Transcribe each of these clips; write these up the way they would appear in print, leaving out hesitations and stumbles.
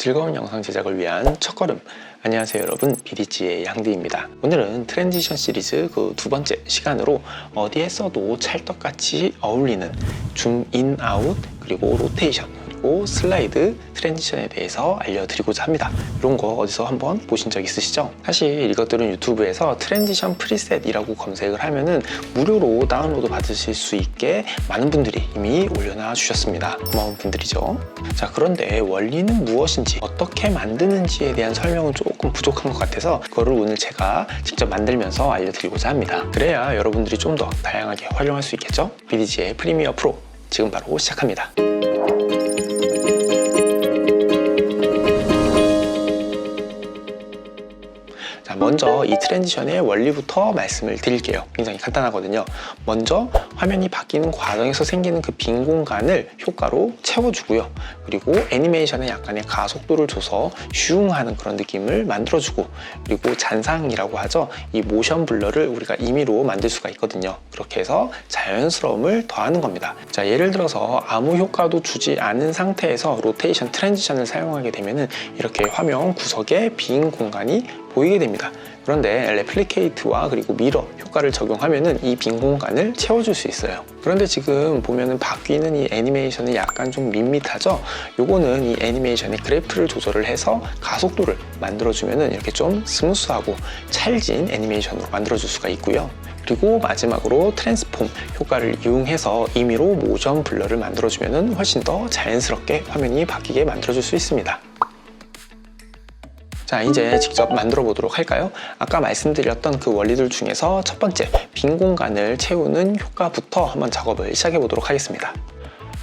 즐거운 영상 제작을 위한 첫걸음. 안녕하세요 여러분, BDG의 양디입니다. 오늘은 트랜지션 시리즈 그 두 번째 시간으로 어디에 써도 찰떡같이 어울리는 줌 인 아웃 그리고 로테이션 그리고 슬라이드 트랜지션에 대해서 알려드리고자 합니다. 이런 거 어디서 한번 보신 적 있으시죠? 사실 이것들은 유튜브에서 트랜지션 프리셋이라고 검색을 하면은 무료로 다운로드 받으실 수 있게 많은 분들이 이미 올려놔 주셨습니다. 고마운 분들이죠. 자, 그런데 원리는 무엇인지 어떻게 만드는지에 대한 설명은 조금 부족한 것 같아서 그거를 오늘 제가 직접 만들면서 알려드리고자 합니다. 그래야 여러분들이 좀 더 다양하게 활용할 수 있겠죠? BDG의 프리미어 프로 지금 바로 시작합니다. 먼저 이 트랜지션의 원리부터 말씀을 드릴게요. 굉장히 간단하거든요. 먼저 화면이 바뀌는 과정에서 생기는 그 빈 공간을 효과로 채워주고요. 그리고 애니메이션에 약간의 가속도를 줘서 슝하는 그런 느낌을 만들어주고, 그리고 잔상이라고 하죠. 이 모션 블러를 우리가 임의로 만들 수가 있거든요. 그렇게 해서 자연스러움을 더하는 겁니다. 자, 예를 들어서 아무 효과도 주지 않은 상태에서 로테이션 트랜지션을 사용하게 되면은 이렇게 화면 구석에 빈 공간이 보이게 됩니다. 그런데 레플리케이트와 그리고 미러 효과를 적용하면은 이 빈 공간을 채워줄 수 있어요. 그런데 지금 보면은 바뀌는 이 애니메이션이 약간 좀 밋밋하죠? 요거는 이 애니메이션의 그래프를 조절을 해서 가속도를 만들어주면은 이렇게 좀 스무스하고 찰진 애니메이션으로 만들어줄 수가 있고요. 그리고 마지막으로 트랜스폼 효과를 이용해서 임의로 모션 블러를 만들어주면은 훨씬 더 자연스럽게 화면이 바뀌게 만들어줄 수 있습니다. 자, 이제 직접 만들어 보도록 할까요? 아까 말씀드렸던 그 원리들 중에서 첫 번째, 빈 공간을 채우는 효과부터 한번 작업을 시작해 보도록 하겠습니다.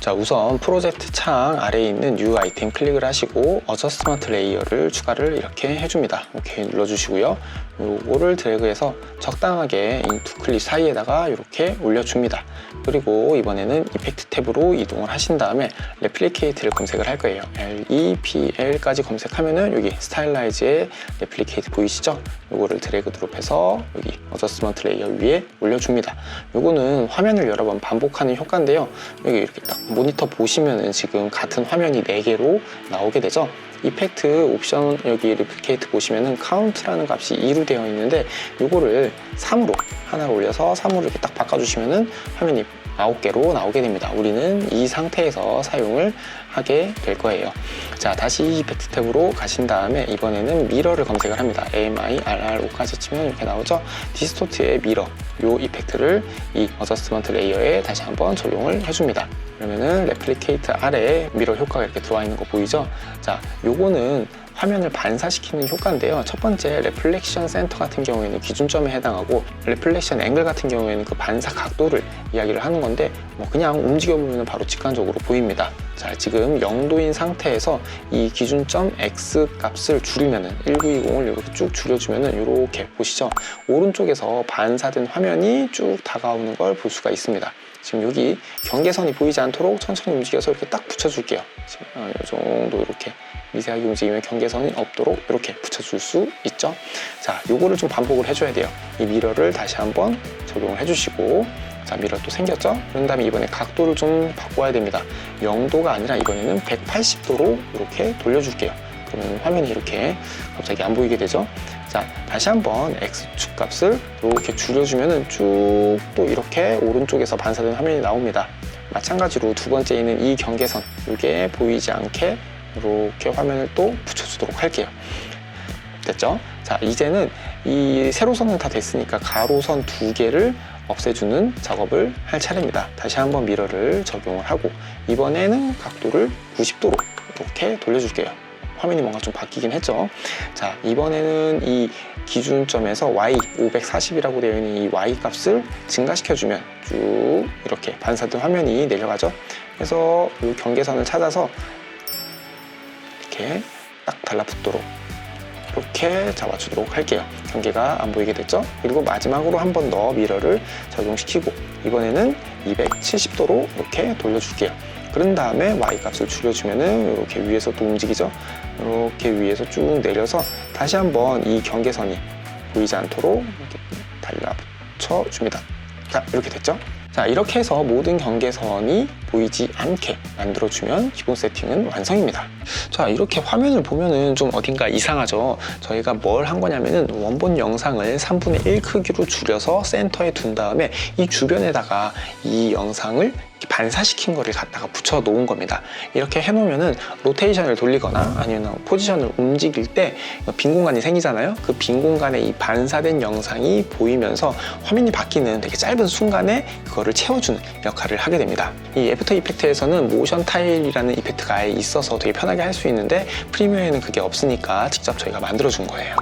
자, 우선 프로젝트 창 아래에 있는 뉴 아이템 클릭을 하시고 어저스트먼트 레이어를 추가를 이렇게 해줍니다. 이렇게 눌러주시고요. 요거를 드래그해서 적당하게 이 두 클립 사이에다가 이렇게 올려줍니다. 그리고 이번에는 이펙트 탭으로 이동을 하신 다음에 레플리케이트를 검색을 할 거예요. LEPL까지 검색하면은 여기 스타일라이즈의 레플리케이트 보이시죠? 요거를 드래그 드롭해서 여기 어저스트먼트 레이어 위에 올려줍니다. 요거는 화면을 여러 번 반복하는 효과인데요. 여기 이렇게 딱 모니터 보시면은 지금 같은 화면이 4개로 나오게 되죠. 이펙트 옵션 여기 레플리케이트 보시면은 카운트라는 값이 2로 되어 있는데 요거를 3으로 하나를 올려서 3으로 이렇게 딱 바꿔주시면은 화면이 9개로 나오게 됩니다. 우리는 이 상태에서 사용을 하게 될 거예요. 자, 다시 이펙트 탭으로 가신 다음에 이번에는 미러를 검색을 합니다. AMIRRO까지 치면 이렇게 나오죠. 디스토트의 미러, 요 이펙트를 이 어저스트먼트 레이어에 다시 한번 적용을 해줍니다. 그러면은 레플리케이트 아래에 미러 효과가 이렇게 들어와 있는 거 보이죠? 자, 요거는 화면을 반사시키는 효과인데요. 첫 번째 레플렉션 센터 같은 경우에는 기준점에 해당하고, 레플렉션 앵글 같은 경우에는 그 반사 각도를 이야기를 하는 건데 뭐 그냥 움직여보면 바로 직관적으로 보입니다. 자, 지금 0도인 상태에서 이 기준점 X 값을 줄이면은 1920을 이렇게 쭉 줄여주면은 이렇게 보시죠. 오른쪽에서 반사된 화면이 쭉 다가오는 걸 볼 수가 있습니다. 지금 여기 경계선이 보이지 않도록 천천히 움직여서 이렇게 딱 붙여줄게요. 지금 이 정도 이렇게 미세하게 움직이면 경계선이 없도록 이렇게 붙여줄 수 있죠. 자, 요거를 좀 반복을 해줘야 돼요. 이 미러를 다시 한번 적용을 해주시고, 자, 미러 또 생겼죠? 그런 다음에 이번에 각도를 좀 바꿔야 됩니다. 0도가 아니라 이번에는 180도로 이렇게 돌려줄게요. 그러면 화면이 이렇게 갑자기 안 보이게 되죠? 자, 다시 한번 X축 값을 이렇게 줄여주면은 쭉 또 이렇게 오른쪽에서 반사된 화면이 나옵니다. 마찬가지로 두 번째 있는 이 경계선, 이게 보이지 않게 이렇게 화면을 또 붙여주도록 할게요. 됐죠? 자, 이제는 이 세로선은 다 됐으니까 가로선 2개를 없애주는 작업을 할 차례입니다. 다시 한번 미러를 적용을 하고 이번에는 각도를 90도로 이렇게 돌려줄게요. 화면이 뭔가 좀 바뀌긴 했죠. 자, 이번에는 이 기준점에서 Y 540이라고 되어 있는 이 Y 값을 증가시켜주면 쭉 이렇게 반사된 화면이 내려가죠. 그래서 이 경계선을 찾아서 이렇게 딱 달라붙도록 이렇게 잡아주도록 할게요. 경계가 안 보이게 됐죠? 그리고 마지막으로 한 번 더 미러를 적용시키고 이번에는 270도로 이렇게 돌려줄게요. 그런 다음에 Y 값을 줄여주면은 이렇게 위에서 또 움직이죠? 이렇게 위에서 쭉 내려서 다시 한번 이 경계선이 보이지 않도록 이렇게 달라붙여 줍니다. 자, 이렇게 됐죠? 자, 이렇게 해서 모든 경계선이 보이지 않게 만들어주면 기본 세팅은 완성입니다. 자, 이렇게 화면을 보면은 좀 어딘가 이상하죠. 저희가 뭘 한 거냐면은 원본 영상을 3분의 1 크기로 줄여서 센터에 둔 다음에 이 주변에다가 이 영상을 반사시킨 거를 갖다가 붙여 놓은 겁니다. 이렇게 해 놓으면은 로테이션을 돌리거나 아니면 포지션을 움직일 때 빈 공간이 생기잖아요. 그 빈 공간에 이 반사된 영상이 보이면서 화면이 바뀌는 되게 짧은 순간에 그거를 채워주는 역할을 하게 됩니다. 이 애프터 이펙트에서는 모션 타일이라는 이펙트가 아예 있어서 되게 편하게 할 수 있는데 프리미어에는 그게 없으니까 직접 저희가 만들어 준 거예요.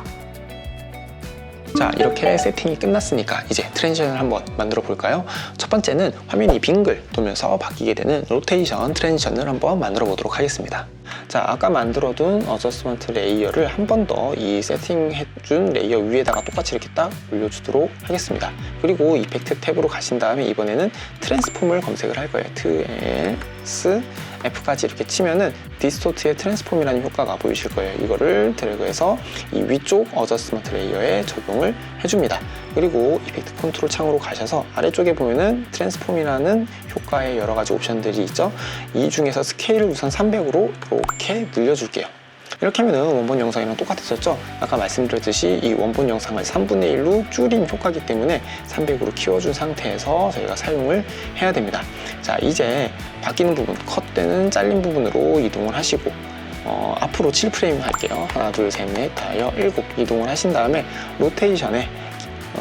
자, 이렇게 세팅이 끝났으니까 이제 트랜지션을 한번 만들어 볼까요? 첫 번째는 화면이 빙글 돌면서 바뀌게 되는 로테이션 트랜지션을 한번 만들어 보도록 하겠습니다. 자, 아까 만들어둔 어저스먼트 레이어를 한 번 더 이 세팅해준 레이어 위에다가 똑같이 이렇게 딱 올려주도록 하겠습니다. 그리고 이펙트 탭으로 가신 다음에 이번에는 트랜스폼을 검색을 할 거예요. 트랜스 F까지 이렇게 치면은 디스토트의 트랜스폼이라는 효과가 보이실 거예요. 이거를 드래그해서 이 위쪽 어저스먼트 레이어에 적용을 해줍니다. 그리고 이펙트 컨트롤 창으로 가셔서 아래쪽에 보면은 트랜스폼이라는 효과의 여러 가지 옵션들이 있죠. 이 중에서 스케일을 우선 300으로 이렇게 늘려줄게요. 이렇게 하면 원본 영상이랑 똑같아졌죠. 아까 말씀드렸듯이 이 원본 영상을 3분의 1로 줄인 효과이기 때문에 300으로 키워준 상태에서 저희가 사용을 해야 됩니다. 자, 이제 바뀌는 부분, 컷되는 잘린 부분으로 이동을 하시고 앞으로 7프레임 할게요. 하나, 둘, 셋, 넷, 다섯, 일곱 이동을 하신 다음에 로테이션에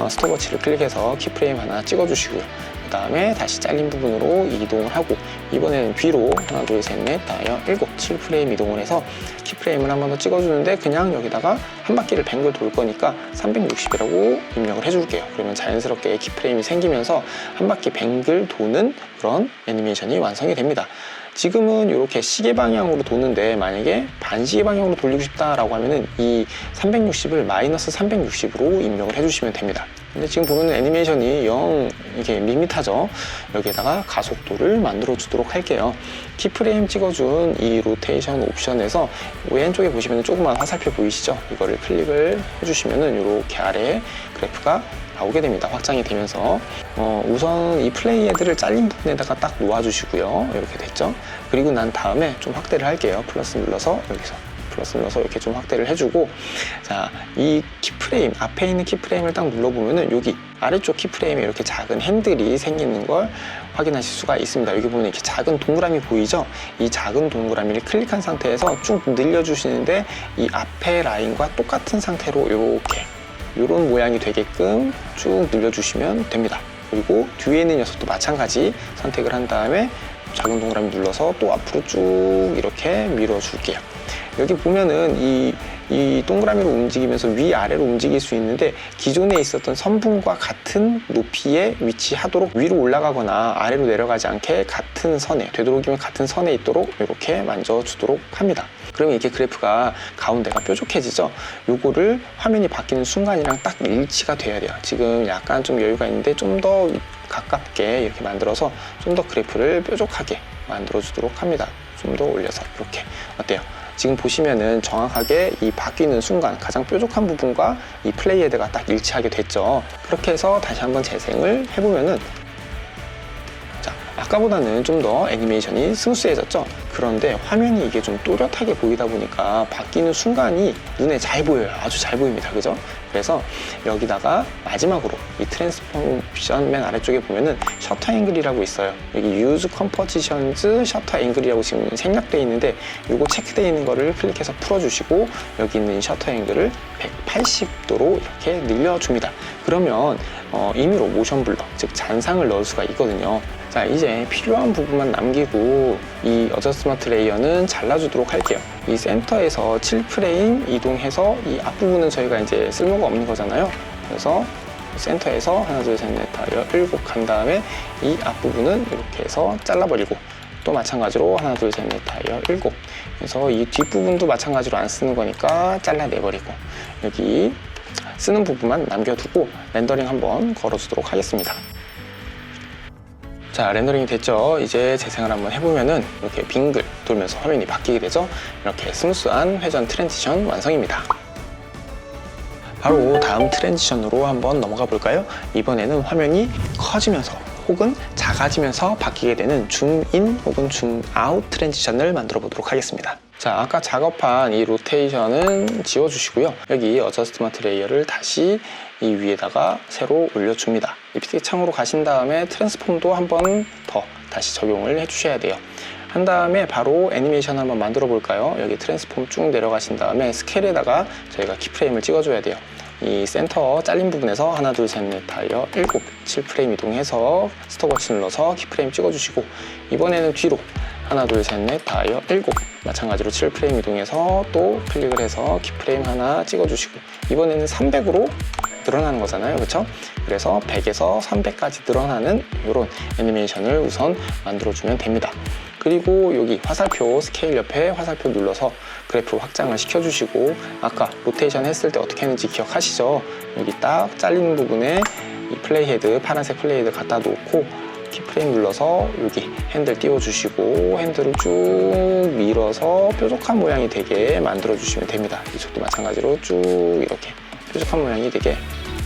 스톱워치를 클릭해서 키프레임 하나 찍어주시고요. 그 다음에 다시 잘린 부분으로 이동을 하고 이번에는 뒤로 하나, 둘, 셋, 넷, 다섯, 일곱 7프레임 이동을 해서 키프레임을 한 번 더 찍어주는데 그냥 여기다가 한 바퀴를 뱅글 돌 거니까 360이라고 입력을 해줄게요. 그러면 자연스럽게 키프레임이 생기면서 한 바퀴 뱅글 도는 그런 애니메이션이 완성이 됩니다. 지금은 이렇게 시계 방향으로 도는데 만약에 반시계 방향으로 돌리고 싶다라고 하면은 이 360을 마이너스 360으로 입력을 해주시면 됩니다. 근데 지금 보면 애니메이션이 영 이게 밋밋하죠. 여기에다가 가속도를 만들어 주도록 할게요. 키프레임 찍어준 이 로테이션 옵션에서 왼쪽에 보시면 조그만 화살표 보이시죠? 이거를 클릭을 해주시면은 이렇게 아래에 그래프가 나오게 됩니다. 확장이 되면서 우선 이 플레이 헤드를 잘린 부분에다가 딱 놓아주시고요. 이렇게 됐죠? 그리고 난 다음에 좀 확대를 할게요. 플러스 눌러서 여기서 플러스 눌러서 이렇게 좀 확대를 해주고, 자, 이 키프레임 앞에 있는 키프레임을 딱 눌러보면은 여기 아래쪽 키프레임에 이렇게 작은 핸들이 생기는 걸 확인하실 수가 있습니다. 여기 보면 이렇게 작은 동그라미 보이죠? 이 작은 동그라미를 클릭한 상태에서 쭉 늘려주시는데 이 앞에 라인과 똑같은 상태로 이렇게 이런 모양이 되게끔 쭉 늘려주시면 됩니다. 그리고 뒤에 있는 녀석도 마찬가지 선택을 한 다음에 작은 동그라미 눌러서 또 앞으로 쭉 이렇게 밀어줄게요. 여기 보면은 이 동그라미로 움직이면서 위아래로 움직일 수 있는데 기존에 있었던 선분과 같은 높이에 위치하도록 위로 올라가거나 아래로 내려가지 않게 같은 선에, 되도록이면 같은 선에 있도록 이렇게 만져주도록 합니다. 그러면 이렇게 그래프가 가운데가 뾰족해지죠. 요거를 화면이 바뀌는 순간이랑 딱 일치가 돼야 돼요. 지금 약간 좀 여유가 있는데 좀 더 가깝게 이렇게 만들어서 좀 더 그래프를 뾰족하게 만들어 주도록 합니다. 좀 더 올려서 이렇게. 어때요? 지금 보시면은 정확하게 이 바뀌는 순간 가장 뾰족한 부분과 이 플레이 헤드가 딱 일치하게 됐죠. 그렇게 해서 다시 한번 재생을 해보면은, 자, 아까보다는 좀 더 애니메이션이 스무스해졌죠. 그런데 화면이 이게 좀 또렷하게 보이다 보니까 바뀌는 순간이 눈에 잘 보여요. 아주 잘 보입니다. 그죠? 그래서 여기다가 마지막으로 이 트랜스포메이션 맨 아래쪽에 보면은 셔터 앵글이라고 있어요. 여기 Use Compositions 셔터 앵글이라고 지금 생략되어 있는데 이거 체크되어 있는 거를 클릭해서 풀어주시고 여기 있는 셔터 앵글을 180도로 이렇게 늘려줍니다. 그러면 임의로 모션 블러, 즉 잔상을 넣을 수가 있거든요. 자, 이제 필요한 부분만 남기고 이 어저스먼트 레이어는 잘라주도록 할게요. 이 센터에서 7프레임 이동해서 이 앞부분은 저희가 이제 쓸모가 없는 거잖아요. 그래서 센터에서 하나, 둘, 셋, 넷, 다섯, 일곱 간 다음에 이 앞부분은 이렇게 해서 잘라버리고 또 마찬가지로 하나, 둘, 셋, 넷, 다섯, 일곱. 그래서 이 뒷부분도 마찬가지로 안 쓰는 거니까 잘라내버리고 여기 쓰는 부분만 남겨두고 렌더링 한번 걸어주도록 하겠습니다. 자, 렌더링이 됐죠? 이제 재생을 한번 해보면은 이렇게 빙글 돌면서 화면이 바뀌게 되죠? 이렇게 스무스한 회전 트랜지션 완성입니다. 바로 다음 트랜지션으로 한번 넘어가 볼까요? 이번에는 화면이 커지면서 혹은 작아지면서 바뀌게 되는 줌인 혹은 줌아웃 트랜지션을 만들어 보도록 하겠습니다. 자, 아까 작업한 이 로테이션은 지워주시고요. 여기 어저스트먼트 레이어를 다시 이 위에다가 새로 올려줍니다. 이 PTT 창으로 가신 다음에 트랜스폼도 한 번 더 다시 적용을 해주셔야 돼요. 한 다음에 바로 애니메이션 한번 만들어 볼까요? 여기 트랜스폼 쭉 내려가신 다음에 스케일에다가 저희가 키프레임을 찍어줘야 돼요. 이 센터 잘린 부분에서 하나, 둘, 셋, 넷, 다여 7 7프레임 이동해서 스톱워치 눌러서 키프레임 찍어주시고, 이번에는 뒤로 하나, 둘, 셋, 넷, 다여 7 마찬가지로 7프레임 이동해서 또 클릭을 해서 키프레임 하나 찍어주시고, 이번에는 300으로 늘어나는 거잖아요, 그렇죠? 그래서 100에서 300까지 늘어나는 이런 애니메이션을 우선 만들어주면 됩니다. 그리고 여기 화살표 스케일 옆에 화살표 눌러서 그래프 확장을 시켜주시고, 아까 로테이션 했을 때 어떻게 했는지 기억하시죠? 여기 딱 잘리는 부분에 이 플레이 헤드, 파란색 플레이 헤드 갖다 놓고 키프레임 눌러서 여기 핸들 띄워주시고 핸들을 쭉 밀어서 뾰족한 모양이 되게 만들어주시면 됩니다. 이쪽도 마찬가지로 쭉 이렇게 뾰족한 모양이 되게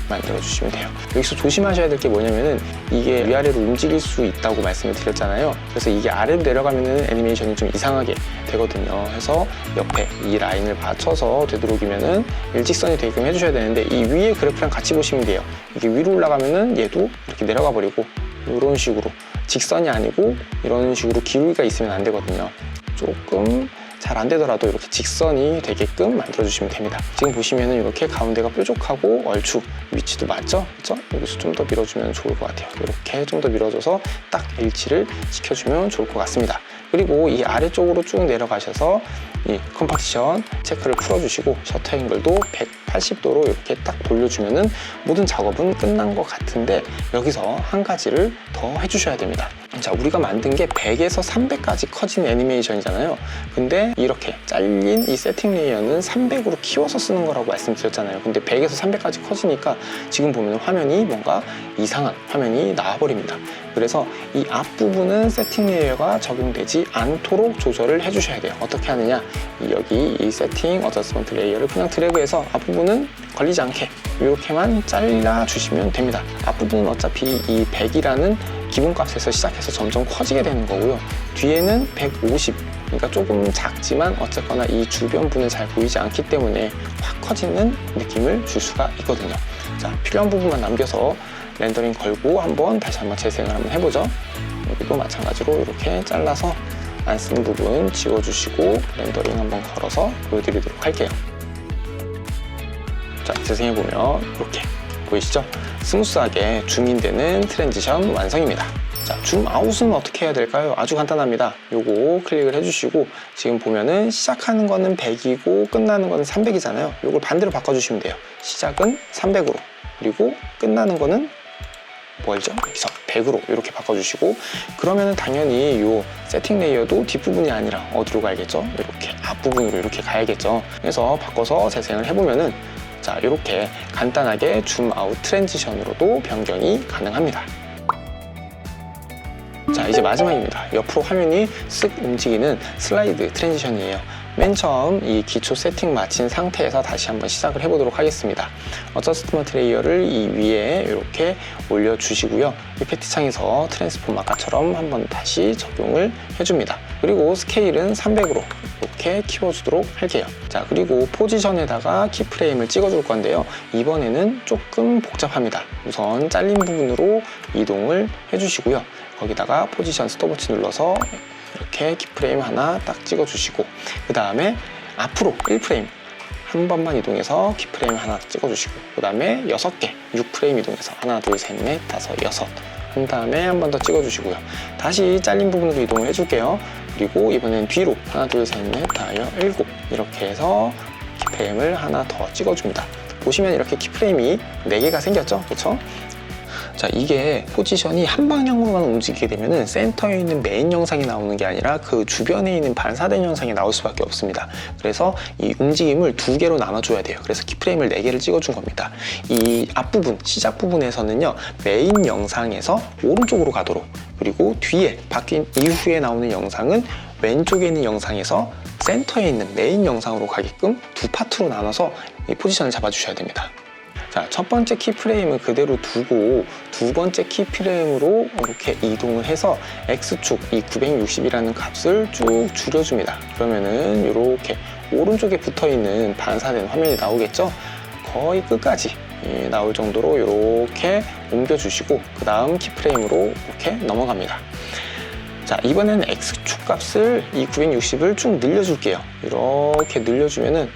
만들어주시면 돼요. 여기서 조심하셔야 될 게 뭐냐면은 이게 위아래로 움직일 수 있다고 말씀을 드렸잖아요. 그래서 이게 아래로 내려가면은 애니메이션이 좀 이상하게 되거든요. 그래서 옆에 이 라인을 받쳐서 되도록이면은 일직선이 되게끔 해주셔야 되는데, 이 위에 그래프랑 같이 보시면 돼요. 이게 위로 올라가면은 얘도 이렇게 내려가 버리고, 이런 식으로 직선이 아니고 이런 식으로 기울기가 있으면 안 되거든요. 조금 잘 안 되더라도 이렇게 직선이 되게끔 만들어주시면 됩니다. 지금 보시면은 이렇게 가운데가 뾰족하고 얼추 위치도 맞죠? 그렇죠? 여기서 좀 더 밀어주면 좋을 것 같아요. 이렇게 좀 더 밀어줘서 딱 일치를 시켜주면 좋을 것 같습니다. 그리고 이 아래쪽으로 쭉 내려가셔서 이 컴파티션 체크를 풀어주시고 셔터 앵글도 180도로 이렇게 딱 돌려주면은 모든 작업은 끝난 것 같은데, 여기서 한 가지를 더 해주셔야 됩니다. 자, 우리가 만든 게 100에서 300까지 커진 애니메이션이잖아요. 근데 이렇게 잘린 이 세팅 레이어는 300으로 키워서 쓰는 거라고 말씀드렸잖아요. 근데 100에서 300까지 커지니까 지금 보면 화면이 뭔가 이상한 화면이 나와버립니다. 그래서 이 앞부분은 세팅 레이어가 적용되지 않도록 조절을 해주셔야 돼요. 어떻게 하느냐, 여기 이 세팅 어저스먼트 레이어를 그냥 드래그해서 앞부분은 걸리지 않게 이렇게만 잘라주시면 됩니다. 앞부분은 어차피 이 100이라는 기본값에서 시작해서 점점 커지게 되는 거고요. 뒤에는 150, 그러니까 조금 작지만 어쨌거나 이 주변부는 잘 보이지 않기 때문에 확 커지는 느낌을 줄 수가 있거든요. 자, 필요한 부분만 남겨서 렌더링 걸고 다시 한번 재생을 한번 해보죠. 여기도 마찬가지로 이렇게 잘라서 안 쓰는 부분 지워주시고 렌더링 한번 걸어서 보여드리도록 할게요. 자, 재생해보면 이렇게 보이시죠? 스무스하게 줌인되는 트랜지션 완성입니다. 자, 줌아웃은 어떻게 해야 될까요? 아주 간단합니다. 요거 클릭을 해주시고, 지금 보면은 시작하는 거는 100이고 끝나는 거는 300이잖아요. 요걸 반대로 바꿔주시면 돼요. 시작은 300으로, 그리고 끝나는 거는 뭐죠? 여기서 100으로 이렇게 바꿔주시고, 그러면은 당연히 요 세팅 레이어도 뒷부분이 아니라 어디로 가야겠죠? 이렇게 앞부분으로 이렇게 가야겠죠. 그래서 바꿔서 재생을 해보면은, 자, 이렇게 간단하게 줌아웃 트랜지션으로도 변경이 가능합니다. 자, 이제 마지막입니다. 옆으로 화면이 쓱 움직이는 슬라이드 트랜지션이에요. 맨 처음 이 기초 세팅 마친 상태에서 다시 한번 시작을 해보도록 하겠습니다. 어저스트먼트 레이어를 이 위에 이렇게 올려주시고요. 이펙트 창에서 트랜스폼 아까처럼 한번 다시 적용을 해줍니다. 그리고 스케일은 300으로 이렇게 키워주도록 할게요. 자, 그리고 포지션에다가 키프레임을 찍어줄 건데요. 이번에는 조금 복잡합니다. 우선 잘린 부분으로 이동을 해주시고요. 거기다가 포지션 스톱워치 눌러서 이렇게 키프레임 하나 딱 찍어주시고, 그 다음에 앞으로 1프레임 한 번만 이동해서 키프레임 하나 찍어주시고, 그 다음에 6개 6프레임 이동해서 하나, 둘, 셋, 넷, 다섯, 여섯 한 다음에 한 번 더 찍어주시고요. 다시 잘린 부분으로 이동을 해줄게요. 그리고 이번엔 뒤로 하나, 둘, 셋, 넷, 다여 7 이렇게 해서 키프레임을 하나 더 찍어줍니다. 보시면 이렇게 키프레임이 4개가 생겼죠? 그렇죠? 자, 이게 포지션이 한 방향으로만 움직이게 되면은 센터에 있는 메인 영상이 나오는 게 아니라 그 주변에 있는 반사된 영상이 나올 수밖에 없습니다. 그래서 이 움직임을 2개로 나눠줘야 돼요. 그래서 키프레임을 4개를 찍어준 겁니다. 이 앞부분, 시작 부분에서는요, 메인 영상에서 오른쪽으로 가도록, 그리고 뒤에 바뀐 이후에 나오는 영상은 왼쪽에 있는 영상에서 센터에 있는 메인 영상으로 가게끔 2파트로 나눠서 이 포지션을 잡아주셔야 됩니다. 자, 첫 번째 키프레임은 그대로 두고 두 번째 키프레임으로 이렇게 이동을 해서 X축 이 960이라는 값을 쭉 줄여줍니다. 그러면은 이렇게 오른쪽에 붙어있는 반사된 화면이 나오겠죠? 거의 끝까지 나올 정도로 이렇게 옮겨주시고 그 다음 키프레임으로 이렇게 넘어갑니다. 자, 이번에는 X축 값을 이 960을 쭉 늘려줄게요. 이렇게 늘려주면은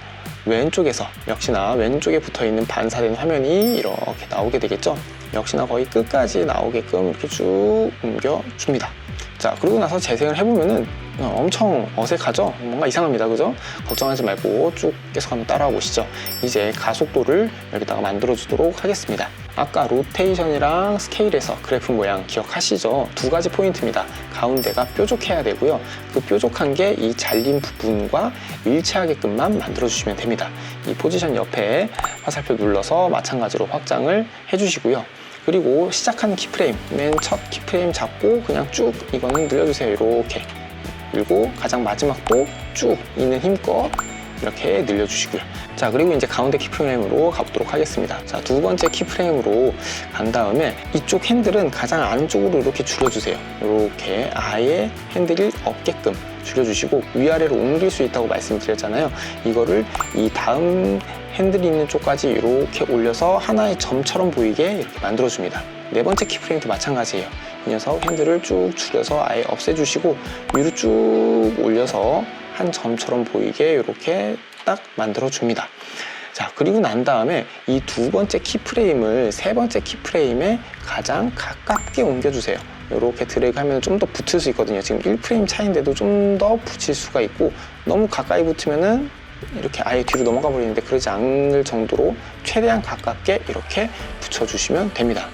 왼쪽에서 역시나 왼쪽에 붙어있는 반사된 화면이 이렇게 나오게 되겠죠. 역시나 거의 끝까지 나오게끔 이렇게 쭉 옮겨줍니다. 자, 그러고 나서 재생을 해보면은 엄청 어색하죠? 뭔가 이상합니다. 그죠? 걱정하지 말고 쭉 계속 한번 따라와 보시죠. 이제 가속도를 여기다가 만들어 주도록 하겠습니다. 아까 로테이션이랑 스케일에서 그래프 모양 기억하시죠? 두 가지 포인트입니다. 가운데가 뾰족해야 되고요. 그 뾰족한 게 이 잘린 부분과 일치하게끔만 만들어 주시면 됩니다. 이 포지션 옆에 화살표 눌러서 마찬가지로 확장을 해 주시고요. 그리고 시작하는 키프레임, 맨 첫 키프레임 잡고 그냥 쭉 이거는 늘려주세요. 이렇게. 그리고 가장 마지막도 쭉 있는 힘껏 이렇게 늘려주시고요. 자, 그리고 이제 가운데 키프레임으로 가보도록 하겠습니다. 자, 두 번째 키프레임으로 간 다음에 이쪽 핸들은 가장 안쪽으로 이렇게 줄여주세요. 이렇게 아예 핸들이 없게끔 줄여주시고 위아래로 옮길 수 있다고 말씀드렸잖아요. 이거를 이 다음 핸들이 있는 쪽까지 이렇게 올려서 하나의 점처럼 보이게 이렇게 만들어줍니다. 네 번째 키프레임도 마찬가지예요. 이 녀석 핸들을 쭉 줄여서 아예 없애주시고 위로 쭉 올려서 한 점처럼 보이게 이렇게 딱 만들어줍니다. 자, 그리고 난 다음에 이 두 번째 키프레임을 세 번째 키프레임에 가장 가깝게 옮겨주세요. 이렇게 드래그하면 좀 더 붙을 수 있거든요. 지금 1프레임 차이인데도 좀 더 붙일 수가 있고 너무 가까이 붙으면은 이렇게 아예 뒤로 넘어가 버리는데 그러지 않을 정도로 최대한 가깝게 이렇게 붙여주시면 됩니다.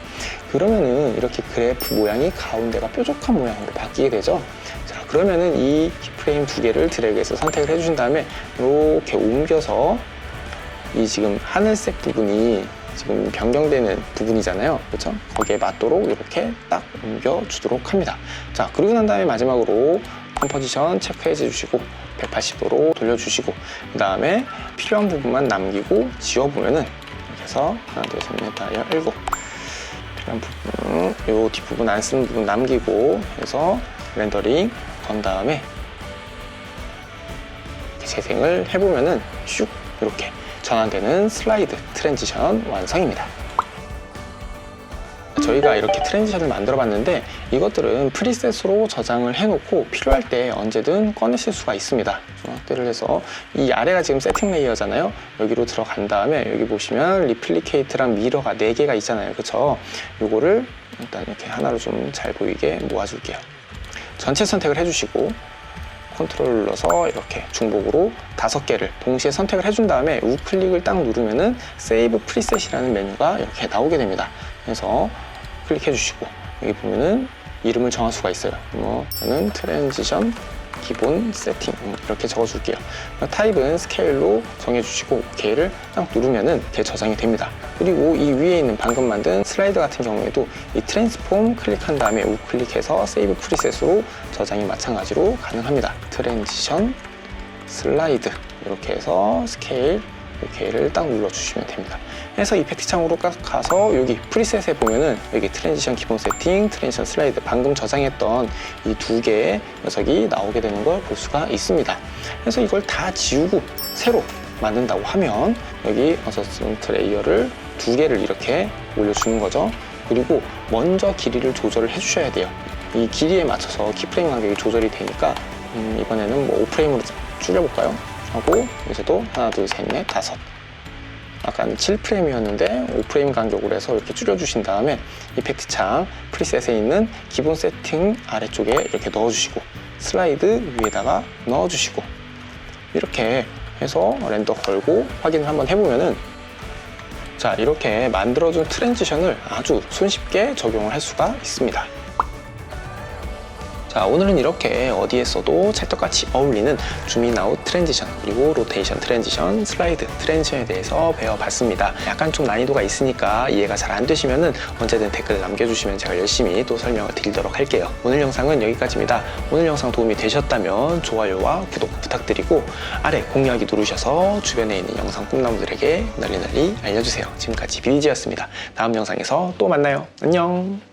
그러면은 이렇게 그래프 모양이 가운데가 뾰족한 모양으로 바뀌게 되죠. 자, 그러면은 이 키프레임 두 개를 드래그해서 선택을 해주신 다음에 이렇게 옮겨서 이 지금 하늘색 부분이 지금 변경되는 부분이잖아요. 그렇죠? 거기에 맞도록 이렇게 딱 옮겨주도록 합니다. 자, 그리고 난 다음에 마지막으로 컴포지션 체크해 주시고 180도로 돌려주시고 그 다음에 필요한 부분만 남기고 지워보면은 이렇게 해서 하나, 둘, 셋, 넷, 다섯, 일곱 필요한 부분, 요 뒷부분 안 쓰는 부분 남기고 해서 렌더링 건 다음에 재생을 해보면은 슉 이렇게 전환되는 슬라이드 트랜지션 완성입니다. 저희가 이렇게 트랜지션을 만들어 봤는데 이것들은 프리셋으로 저장을 해놓고 필요할 때 언제든 꺼내실 수가 있습니다. 좀 확대를 해서 이 아래가 지금 세팅 레이어잖아요. 여기로 들어간 다음에 여기 보시면 리플리케이트랑 미러가 4개가 있잖아요. 그쵸? 요거를 일단 이렇게 하나로 좀 잘 보이게 모아줄게요. 전체 선택을 해주시고 컨트롤 눌러서 이렇게 중복으로 5개를 동시에 선택을 해준 다음에 우클릭을 딱 누르면은 세이브 프리셋이라는 메뉴가 이렇게 나오게 됩니다. 그래서 클릭해 주시고 여기 보면은 이름을 정할 수가 있어요. 저는 트랜지션 기본 세팅 이렇게 적어줄게요. 타입은 스케일로 정해주시고 OK를 딱 누르면은 이렇게 저장이 됩니다. 그리고 이 위에 있는 방금 만든 슬라이드 같은 경우에도 이 트랜스폼 클릭한 다음에 우클릭해서 세이브 프리셋으로 저장이 마찬가지로 가능합니다. 트랜지션 슬라이드 이렇게 해서 스케일 OK를 딱 눌러주시면 됩니다. 해서 이펙트 창으로 가서 여기 프리셋에 보면은 여기 트랜지션 기본 세팅, 트랜지션 슬라이드 방금 저장했던 이 2개의 녀석이 나오게 되는 걸 볼 수가 있습니다. 그래서 이걸 다 지우고 새로 만든다고 하면 여기 어저스먼트 레이어를 2개를 이렇게 올려주는 거죠. 그리고 먼저 길이를 조절을 해주셔야 돼요. 이 길이에 맞춰서 키프레임 간격이 조절이 되니까 이번에는 뭐 5프레임으로 줄여볼까요? 하고 여기서도 하나, 둘, 셋, 넷, 다섯. 아까는 7프레임이었는데 5프레임 간격으로 해서 이렇게 줄여주신 다음에 이펙트 창 프리셋에 있는 기본 세팅 아래쪽에 이렇게 넣어주시고 슬라이드 위에다가 넣어주시고 이렇게 해서 렌더 걸고 확인을 한번 해보면은 자, 이렇게 만들어준 트랜지션을 아주 손쉽게 적용을 할 수가 있습니다. 자, 오늘은 이렇게 어디에 써도 찰떡같이 어울리는 줌인아웃 트랜지션, 그리고 로테이션 트랜지션, 슬라이드 트랜지션에 대해서 배워봤습니다. 약간 좀 난이도가 있으니까 이해가 잘 안 되시면은 언제든 댓글 남겨주시면 제가 열심히 또 설명을 드리도록 할게요. 오늘 영상은 여기까지입니다. 오늘 영상 도움이 되셨다면 좋아요와 구독 부탁드리고 아래 공유하기 누르셔서 주변에 있는 영상 꿈나무들에게 널리 알려주세요. 지금까지 비디지였습니다. 다음 영상에서 또 만나요. 안녕.